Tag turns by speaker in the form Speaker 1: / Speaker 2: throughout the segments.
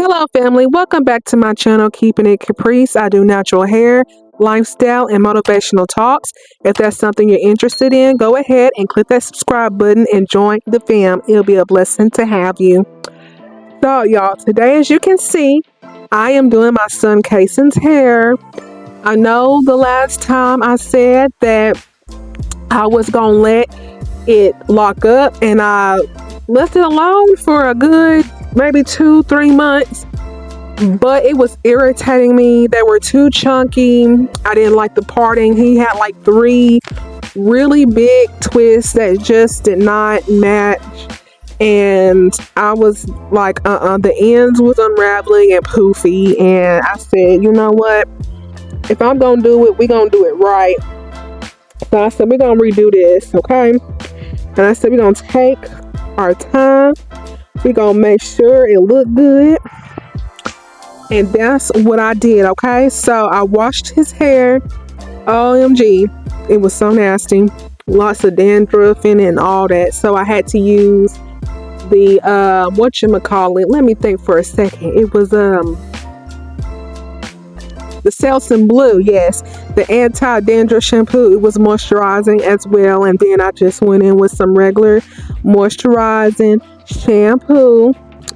Speaker 1: Hello, family. Welcome back to my channel, Keeping It Caprice. I do natural hair, lifestyle, and motivational talks. If that's something you're interested in, go ahead and click that subscribe button and join the fam. It'll be a blessing to have you. So, y'all, today, as you can see, I am doing my son Kason's hair. I know the last time I said that I was going to let it lock up, and I left it alone for a good maybe 2-3 months, but it was irritating me. They were too chunky. I didn't like the parting. He had like 3 really big twists that just did not match, and I was like, the ends was unraveling and poofy, and I said, you know what, if I'm gonna do it, we're gonna do it right. So I said, we're gonna redo this, okay? And I said, we're gonna take our time. We're gonna make sure it look good. And that's what I did, okay? So I washed his hair. OMG, it was so nasty. Lots of dandruff in it and all that. So I had to use the whatchamacallit. Let me think for a second. It was the Selsun Blue, yes. The anti-dandruff shampoo. It was moisturizing as well. And then I just went in with some regular moisturizing shampoo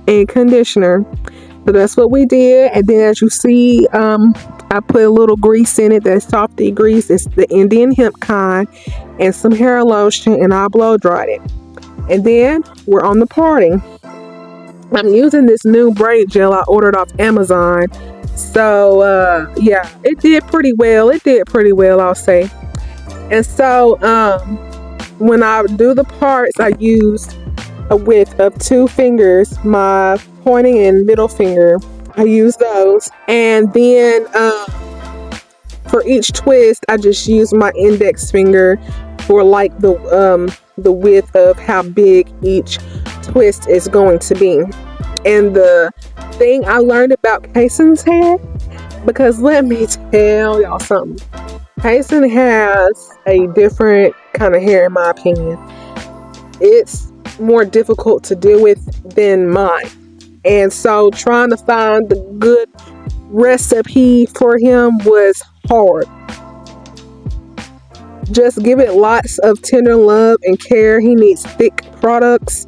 Speaker 1: and conditioner. So that's what we did. And then as you see, I put a little grease in it. That softy grease. It's the Indian hemp kind. And some hair lotion, and I blow dried it. And then we're on the parting. I'm using this new braid gel I ordered off Amazon. So yeah, it did pretty well. I'll say. And so when I do the parts, I use a width of 2 fingers, my pointing and middle finger. I use those, and then for each twist, I just use my index finger for like the width of how big each twist is going to be. And the thing I learned about Kason's hair, because let me tell y'all something, Kason has a different kind of hair in my opinion. It's more difficult to deal with than mine. And so trying to find the good recipe for him was hard. Just give it lots of tender love and care. He needs thick products.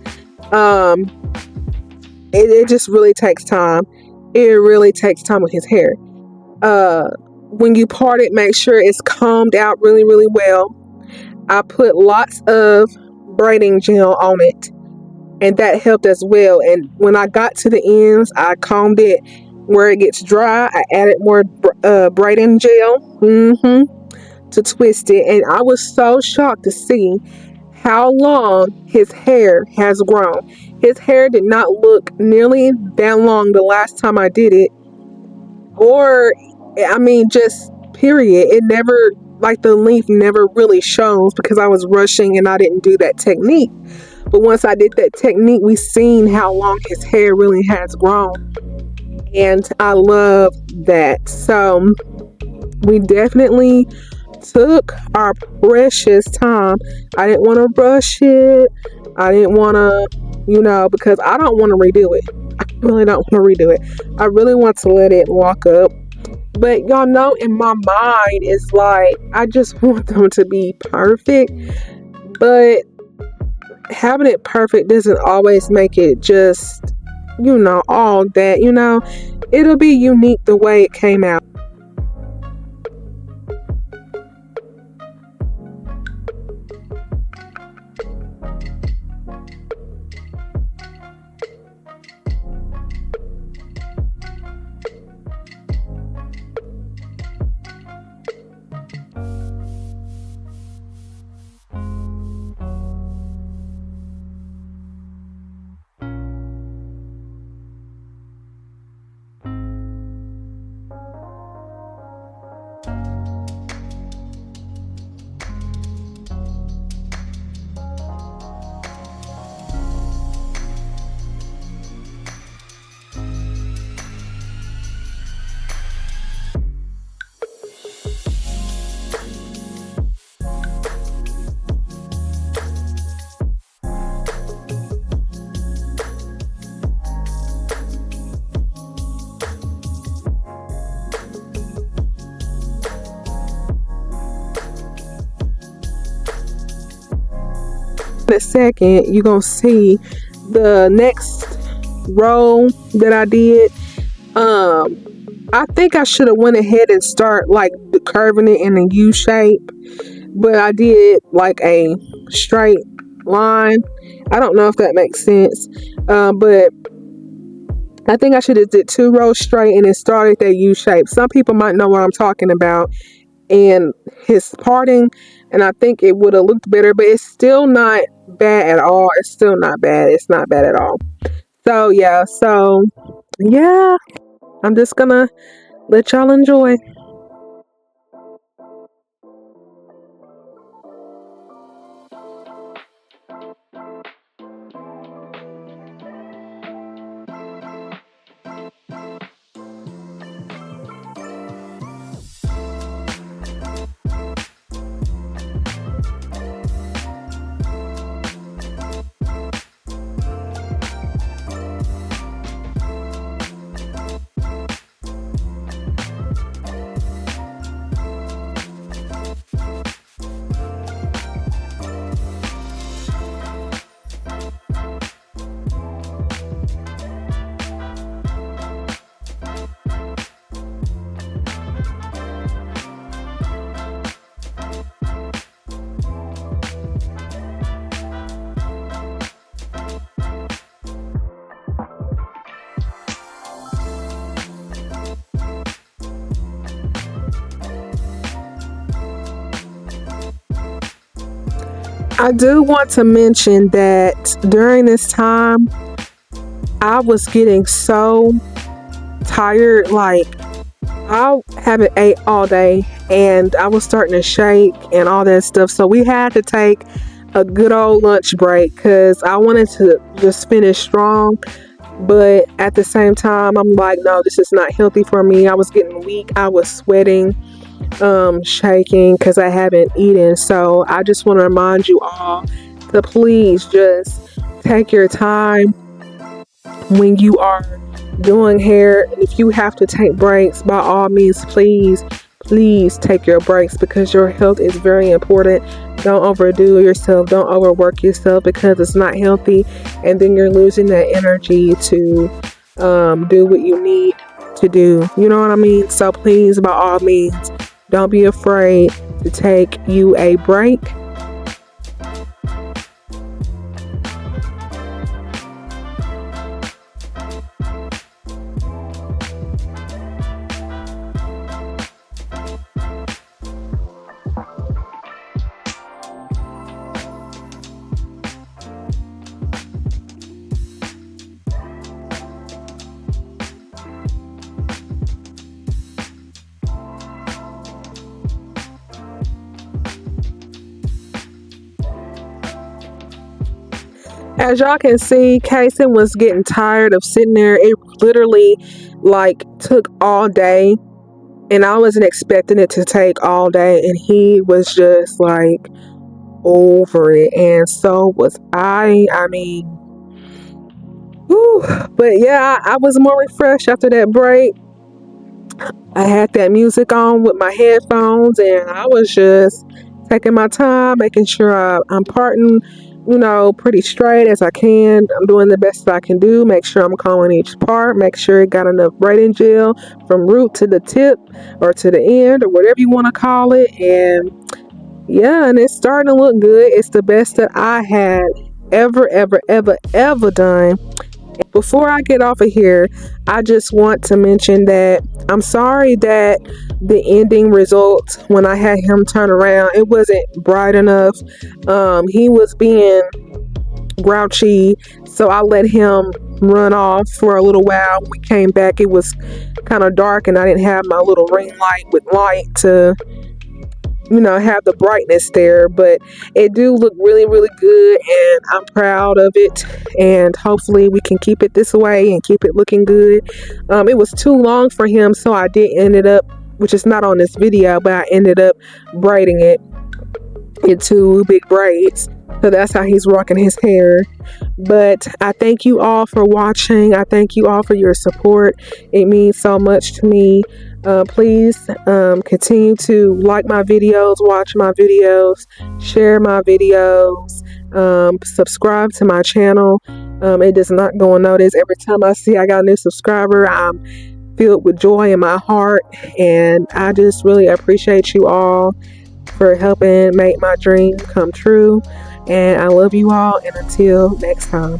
Speaker 1: It just really takes time. It really takes time with his hair. When you part it, make sure it's combed out really, really well. I put lots of braiding gel on it, and that helped as well. And when I got to the ends, I combed it where it gets dry. I added more braiding gel to twist it, and I was so shocked to see how long his hair has grown. His hair did not look nearly that long the last time I did it, or I mean, just period. It never, like, the length never really shows because I was rushing and I didn't do that technique. But once I did that technique, we seen how long his hair really has grown, and I love that. So we definitely took our precious time. I didn't want to rush it. I didn't want to, because I don't want to redo it. I really don't want to redo it. I really want to let it lock up. But y'all know, in my mind, it's like I just want them to be perfect. But having it perfect doesn't always make it just, all that. It'll be unique the way it came out. In a second, you're gonna see the next row that I did. I think I should have went ahead and start like curving it in a U shape, but I did like a straight line. I don't know if that makes sense, but I think I should have did 2 rows straight and then started that U shape. Some people might know what I'm talking about, and his parting, and I think it would have looked better, but it's still not bad at all. It's still not bad. It's not bad at all. So yeah, I'm just gonna let y'all enjoy. I do want to mention that during this time, I was getting so tired. Like, I haven't ate all day and I was starting to shake and all that stuff. So we had to take a good old lunch break because I wanted to just finish strong. But at the same time, I'm like, no, this is not healthy for me. I was getting weak. I was sweating, shaking because I haven't eaten. So I just want to remind you all to please just take your time when you are doing hair. And if you have to take breaks, by all means, please take your breaks because your health is very important. Don't overdo yourself, don't overwork yourself because it's not healthy, and then you're losing that energy to do what you need to do. You know what I mean? So please, by all means, don't be afraid to take you a break. As y'all can see, Kason was getting tired of sitting there. It literally like took all day, and I wasn't expecting it to take all day, and he was just like over it, and so was I. I mean, whew. But yeah, I was more refreshed after that break. I had that music on with my headphones, and I was just taking my time, making sure I'm parting, pretty straight as I can. I'm doing the best I can do. Make sure I'm combing each part. Make sure it got enough braiding gel from root to the tip or to the end or whatever you want to call it. And yeah, and it's starting to look good. It's the best that I had ever done. Before I get off of here, I just want to mention that I'm sorry that the ending result when I had him turn around, it wasn't bright enough. He was being grouchy, so I let him run off for a little while. When we came back, it was kind of dark, and I didn't have my little ring light with light to have the brightness there, but it do look really, really good, and I'm proud of it, and hopefully we can keep it this way and keep it looking good. It was too long for him, so I did ended up, which is not on this video, but I ended up braiding it in 2 big braids. So that's how he's rocking his hair. But I thank you all for watching. I thank you all for your support. It means so much to me. Please continue to like my videos, watch my videos, share my videos. Subscribe to my channel. It does not go unnoticed. Every time I see I got a new subscriber, I'm filled with joy in my heart, and I just really appreciate you all for helping make my dream come true. And I love you all, and until next time.